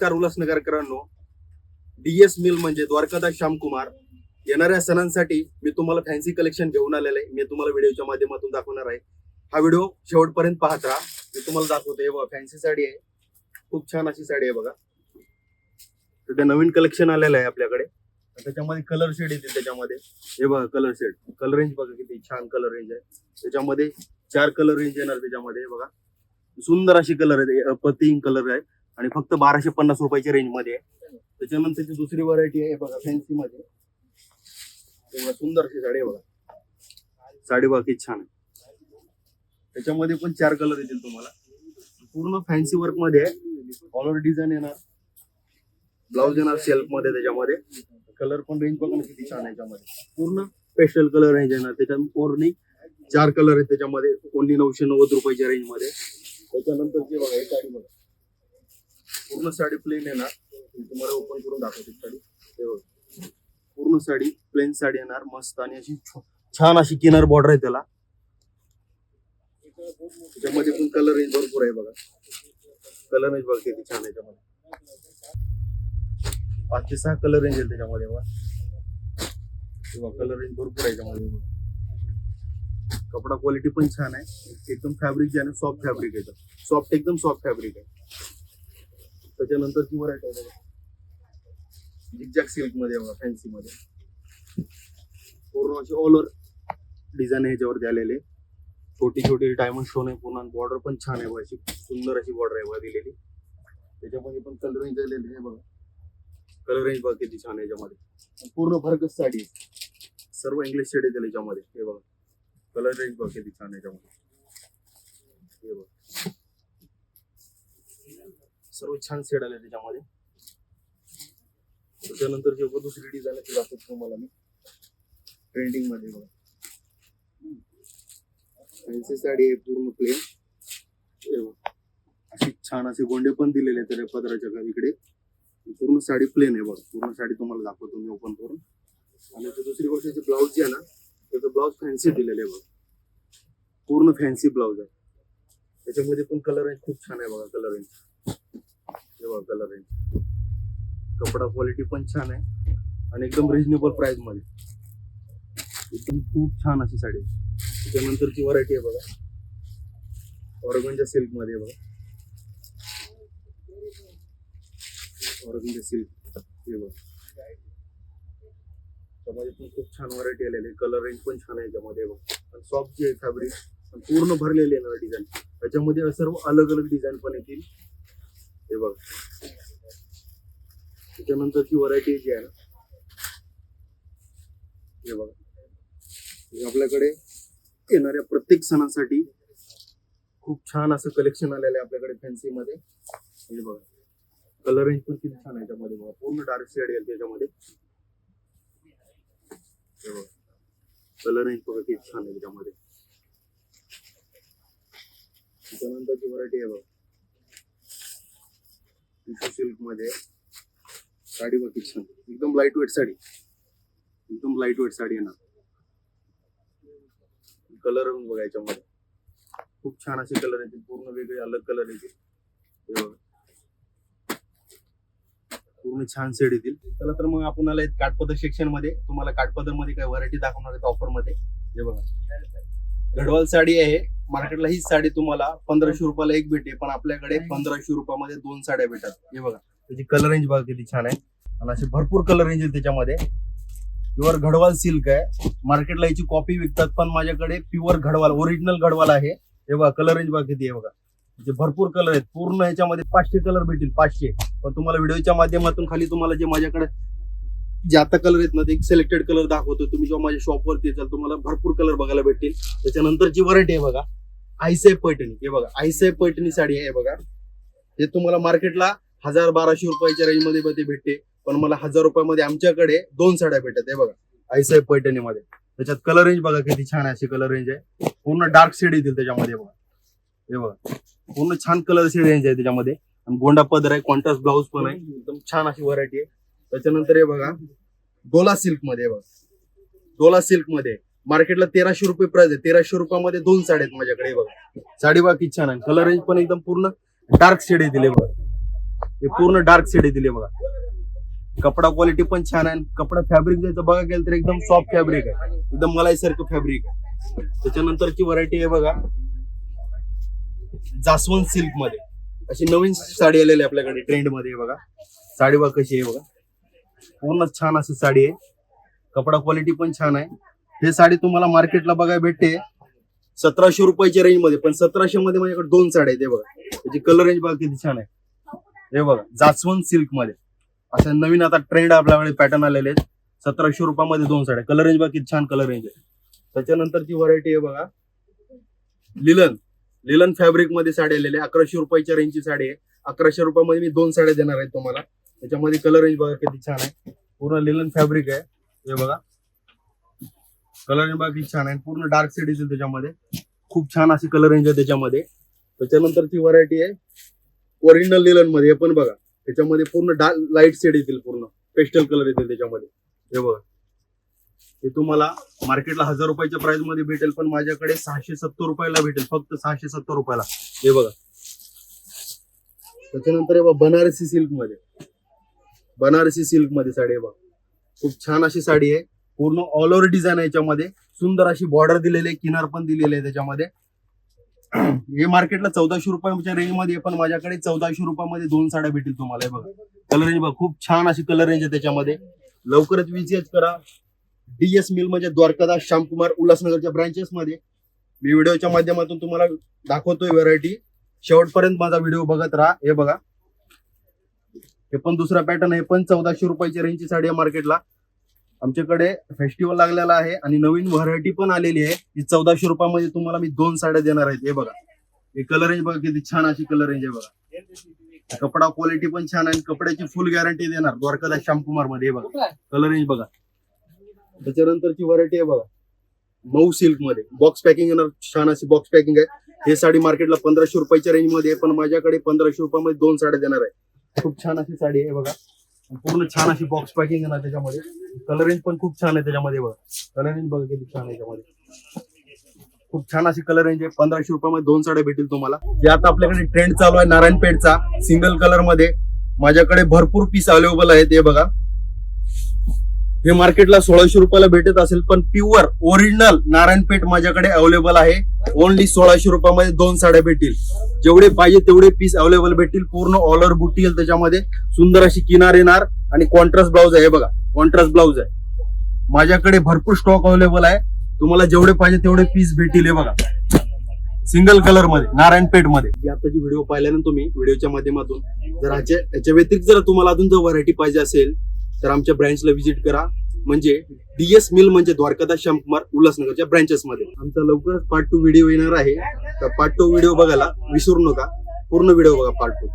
नमस्कार उल्हासनगरकरांनो, DS mill म्हणजे द्वारकादास श्यामकुमार येणाऱ्या सणांसाठी मी तुम्हाला फॅन्सी कलेक्शन घेऊन आलेलं आहे. मी तुम्हाला व्हिडिओच्या माध्यमातून दाखवणार आहे. हा व्हिडिओ शेवटपर्यंत पाहत राहा. मी तुम्हाला दाखवतो. हे बघा फॅन्सी साडी आहे, खूप छान अशी साडी आहे बघा. सध्या नवीन कलेक्शन आलेलं आहे आपल्याकडे. त्याच्यामध्ये कलर शेड येतील. त्याच्यामध्ये हे बघा कलर शेड, कलर रेंज बघा किती छान कलर रेंज आहे. त्याच्यामध्ये 4 कलर रेंज येणार. त्याच्यामध्ये हे बघा सुंदर अशी कलर आहे, पिंक कलर आहे आणि फक्त 1250 रुपयाच्या रेंज मध्ये आहे. त्याच्यानंतरची दुसरी व्हरायटी आहे बघा फॅन्सी मध्ये. सुंदर अशी साडी आहे बघा. साडी बघा किती छान आहे. त्याच्यामध्ये पण 4 कलर येतील तुम्हाला. पूर्ण फॅन्सी वर्क मध्ये आहे. ऑल ओव्हर डिझाईन येणार, ब्लाउज येणार सेल्फ मध्ये. त्याच्यामध्ये कलर पण रेंज बघा किती छान आहे. त्याच्यामध्ये पूर्ण पेस्टल कलर रेंज येणार. त्याच्यात पूर्ण 4 कलर आहेत त्याच्यामध्ये. ओन्ली 990 रुपयाच्या रेंज मध्ये. त्याच्यानंतर जे बघा ही साडी बघा, पूर्ण साडी प्लेन येणार. तुम्हाला ओपन करून दाखवते साडी. पूर्ण साडी प्लेन साडी येणार मस्त आणि अशी छान अशी किनार बॉर्डर आहे त्याला. त्याच्यामध्ये पण कलर रेंज भरपूर आहे बघा. कलर रेंज बघा किती छान आहे. त्याच्यामध्ये 5 ते 6 कलर रेंज आहे त्याच्यामध्ये बघा. कलर रेंज भरपूर आहे त्याच्यामध्ये. कपडा क्वालिटी पण छान आहे. एकदम फॅब्रिक जे आहे सॉफ्ट फॅब्रिक आहे. सॉफ्ट एकदम सॉफ्ट फॅब्रिक आहे. त्याच्यानंतरची व्हरायटी आहे झिगझॅग सिल्क मध्ये बघा फॅन्सी मध्ये. पूर्ण अशी ऑल ओव्हर डिझाईन ह्याच्यावरती आलेले. छोटी छोटी डायमंड स्टोन आहे पूर्ण. बॉर्डर पण छान आहे बघा. अशी सुंदर अशी बॉर्डर आहे बघा दिलेली. त्याच्यामध्ये पण कलर रेंज आलेली आहे बघा. कलर रेंज बघा किती छान आहे याच्यामध्ये. पूर्ण भरकस साडी सर्व इंग्लिश शेड आहे त्याच्यामध्ये. हे बघा कलर रेंज बघा किती छान आहे त्याच्यामध्ये. हे बघा सर्व छान शेड आले त्याच्यामध्ये. त्याच्यानंतर जे दुसरी डिझाईन आहे दाखवतो तुम्हाला मी ट्रेंडिंग मध्ये बघा. फॅन्सी साडी आहे पूर्ण प्लेन. अशी छान असे गोंडे पण दिलेले आहेत त्या पदराच्या इकडे. पूर्ण साडी प्लेन आहे बघा. पूर्ण साडी तुम्हाला दाखवतो मी ओपन करून. आणि दुसरी गोष्ट ब्लाउज जे आहे ना त्याचं ब्लाउज फॅन्सी दिलेलं आहे बघा. पूर्ण फॅन्सी ब्लाउज आहे. त्याच्यामध्ये पण कलर रेंज खूप छान आहे बघा. कलर रेंज हे बघा कलर रेंज. कपडा क्वालिटी पण छान आहे आणि एकदम रिजनेबल प्राइस मध्ये. एकदम खूप छान अशी साडी. त्याच्यानंतरची व्हरायटी आहे बघा ऑर्गंजा सिल्क मध्ये बघा. ऑर्गंजा सिल्क हे बघा. त्यामध्ये पण खूप छान व्हरायटी आलेली. कलर रेंज पण छान आहे त्यामध्ये बघा. सॉफ्ट जे फॅब्रिक पूर्ण भरलेले येणार डिझाईन. त्याच्यामध्ये सर्व अलग अलग डिझाईन पण येतील हे बघा. त्याच्यानंतरची व्हरायटी जी आहे ना हे बघा. आपल्याकडे येणाऱ्या प्रत्येक सणासाठी खूप छान असं कलेक्शन आलेलं आहे आपल्याकडे फॅन्सी मध्ये. हे बघा कलर रेंज पण किती छान आहे त्यामध्ये बघा. पूर्ण डार्क शेड येईल त्याच्यामध्ये. हे बघा कलर रेंज बघा किती छान आहे त्याच्यामध्ये. त्याच्यानंतरची व्हरायटी आहे बघा टिश्यू सिल्क मध्ये. साडी बघा किती छान. एकदम लाईट वेट साडी. एकदम लाईट वेट साडी येणार. कलर बघा याच्यामध्ये खूप छान असे कलर येतील. पूर्ण वेगळे अलग कलर येतील. हे बघा पूर्ण छान सेड येतील. चला तर मग आपण आला काठपदर सेक्शन मध्ये. तुम्हाला काठपदर मध्ये काय व्हरायटी दाखवणार आहेत ऑफर मध्ये. हे बघा गढवाल साडी आहे. मार्केटला ही साडी तुम्हाला 1500 रुपयाला एक भेटते, पण आपल्याकडे 1500 रुपयामध्ये 2 साड्या भेटतात. हे बघा त्याची कलर रेंज बघा किती छान आहे. आणि असे भरपूर कलर रेंज आहे त्याच्यामध्ये. प्युअर गढवाल सिल्क आहे. मार्केटला याची कॉपी विकतात, पण माझ्याकडे प्युअर गढवाल ओरिजिनल गढवाल आहे. हे बघा कलर रेंज बघा किती आहे बघा. म्हणजे भरपूर कलर आहेत. पूर्ण ह्याच्यामध्ये 500 कलर भेटतील. 500. पण तुम्हाला व्हिडिओच्या माध्यमातून खाली तुम्हाला जे माझ्याकडे जे आता कलर आहेत ना ते एक सिलेक्टेड कलर दाखवतो. तुम्ही जेव्हा माझ्या शॉपवरती येताल तुम्हाला भरपूर कलर बघायला भेटतील. त्याच्यानंतरची व्हरायटी आहे बघा आईसाहेब पैठणी. हे बघा आईसाहेब पैठणी साडी आहे बघा. हे तुम्हाला मार्केटला 1000-1200 रुपयाच्या रेंज मध्ये ते भेटते, पण मला 1000 रुपयामध्ये आमच्याकडे 2 साड्या भेटतात. हे बघा आईसाहेब पैठणी मध्ये. त्याच्यात कलर रेंज बघा किती छान आहे. अशी कलर रेंज आहे. पूर्ण डार्क शेड येतील त्याच्यामध्ये बघा. हे बघा पूर्ण छान कलर शेड रेंज आहे त्याच्यामध्ये. आणि गोंडा पदर आहे. कॉन्ट्रास्ट ब्लाउज पण आहे. एकदम छान अशी व्हरायटी आहे. त्याच्यानंतर हे बघा डोला सिल्क मध्ये बघा. डोला सिल्क मध्ये मार्केटला 1300 रुपये प्राइस आहे. 1300 रुपयामध्ये 2 साड्या आहेत माझ्याकडे बघा. साडी बघा किती छान आहे. कलर रेंज पण एकदम पूर्ण डार्क शेड येतील बघा. हे पूर्ण डार्क शेड दिले बघा. कपडा क्वालिटी पण छान आहे. कपडा फॅब्रिक जायचं बघा गेलं तर एकदम सॉफ्ट फॅब्रिक आहे, एकदम मलाईसारखं फॅब्रिक आहे. त्याच्यानंतरची व्हरायटी आहे बघा जास्वंत सिल्क मध्ये. अशी नवीन साडी आलेली आहे आपल्याकडे ट्रेंड मध्ये. बघा साडी बघा कशी आहे बघा, पूर्ण छान अशी साडी आहे. कपडा क्वालिटी पण छान आहे. हे साडी तुम्हाला मार्केटला बघायला भेटते 1700 रुपयाच्या रेंज मध्ये, पण 1700 मध्ये माझ्याकडे 2 साड्या आहेत. हे बघा त्याची कलर रेंज बघा किती छान आहे. हे बघा जास्वंत सिल्क मध्ये असं नवीन आता ट्रेंड आपल्याकडे पॅटर्न आलेले आहेत. 1700 रुपयामध्ये 2 साड्या. कलर रेंज बघा किती छान कलर रेंज आहे. त्याच्यानंतरची व्हरायटी आहे बघा लिलन फॅब्रिक मध्ये साडी आलेली आहे. 1100 रुपयाच्या रेंजची साडी आहे. 1100 रुपयामध्ये मी 2 साड्या देणार आहेत तुम्हाला. त्याच्यामध्ये कलर रेंज बघा किती छान आहे. पूर्ण लिलन फॅब्रिक आहे. हे बघा कलर रेंज बघा किती छान आहे. पूर्ण डार्क शेड येतील त्याच्यामध्ये. खूप छान अशी कलर रेंज आहे त्याच्यामध्ये. त्याच्यानंतरची व्हरायटी आहे ओरिजिनल लिलन मध्ये. हे पण बघा त्याच्यामध्ये पूर्ण डार्क लाईट शेड येतील, पूर्ण पेस्टल कलर येतील त्याच्यामध्ये. हे बघा हे तुम्हाला मार्केटला 1000 रुपयाच्या प्राइस मध्ये भेटेल, पण माझ्याकडे 670 रुपयाला भेटेल, फक्त 670 रुपयाला. हे बघा त्याच्यानंतर हे बघा बनारसी सिल्क मध्ये साडी आहे बघा. खूप छान अशी साडी आहे. पूर्ण ऑल ओव्हर डिझाईन आहे याच्यामध्ये. सुंदर अशी बॉर्डर दिलेली आहे, किनार पण दिलेले आहे त्याच्यामध्ये. हे मार्केटला 1400 रुपयाच्या रेंज मध्ये, पण माझ्याकडे 1400 रुपयामध्ये 2 साड्या भेटेल तुम्हाला. हे बघा कलर रेंज बघा खूप छान अशी कलर रेंज आहे त्याच्यामध्ये. लवकरच विजिट करा DS मिल म्हणजे द्वारकादास श्यामकुमार उल्हासनगरच्या ब्रांचेस मध्ये. मी व्हिडिओच्या माध्यमातून तुम्हाला दाखवतोय व्हरायटी. शेवटपर्यंत माझा व्हिडिओ बघत राहा. हे बघा हे पण दुसरा पॅटर्न आहे, पण 1400 रुपयाच्या रेंजची साडी आहे मार्केटला. आमच्याकडे फेस्टिवल लागलेला आहे आणि नवीन व्हरायटी पण आलेली आहे. ही 1400 रुपयामध्ये तुम्हाला मी 2 साड्या देणार आहेत. हे बघा हे कलर रेंज बघा किती छान अशी कलर रेंज आहे बघा. कपडा क्वालिटी पण छान आहे. कपड्याची फुल गॅरंटी देणार द्वारकादास श्यामकुमार मध्ये. हे बघा कलर रेंज बघा. त्याच्यानंतरची व्हरायटी आहे बघा मऊ सिल्क मध्ये. बॉक्स पॅकिंग येणार, छान अशी बॉक्स पॅकिंग आहे. हे साडी मार्केटला 1500 रुपयाच्या रेंज मध्ये आहे, पण माझ्याकडे 1500 रुपयामध्ये 2 साड्या देणार आहे. खूप छान अशी साडी आहे बघा. पूर्ण छान अशी बॉक्स पॅकिंग आहे ना त्याच्यामध्ये. कलर रेंज पण खूप छान आहे त्याच्यामध्ये. बघा कलर रेंज बघा किती छान आहे त्याच्यामध्ये. खूप छान अशी कलर रेंज आहे. 1500 रुपयामध्ये 2 साड्या भेटेल तुम्हाला. जे आता आपल्याकडे ट्रेंड चालू आहे नारायणपेठचा सिंगल कलर मध्ये, माझ्याकडे भरपूर पीस अवेलेबल आहेत. हे बघा हे मार्केटला 1600 रुपयाला भेटत असेल, पण प्युअर ओरिजिनल नारायणपेठ माझ्याकडे अवेलेबल आहे. ओनली 1600 रुपयामध्ये 2 साड्या भेटतील. जेवढे पाहिजे तेवढे पीस अवेलेबल भेटतील. पूर्ण ऑल ओव्हर बुटी येईल त्याच्यामध्ये. सुंदर अशी किनार येणार आणि कॉन्ट्रास्ट ब्लाउज आहे. हे बघा कॉन्ट्रास्ट ब्लाउज आहे. माझ्याकडे भरपूर स्टॉक अवेलेबल आहे. तुम्हाला जेवढे पाहिजे तेवढे पीस भेटतील. हे बघा सिंगल कलर मध्ये नारायणपेठ मध्ये. आता जी व्हिडिओ पाहिल्यानंतर तुम्ही व्हिडिओच्या माध्यमातून जर याच्या व्यतिरिक्त जर तुम्हाला अजून जर व्हरायटी पाहिजे असेल तर आमच्या ब्रँचला व्हिजिट करा. म्हणजे DS मिल म्हणजे द्वारकादास श्यामकुमार उल्हासनगरच्या ब्रँचेस मध्ये. आमचा लवकरच पार्ट 2 व्हिडिओ येणार आहे. तर पार्ट 2 व्हिडिओ बघायला विसरू नका. पूर्ण व्हिडिओ बघा पार्ट 2.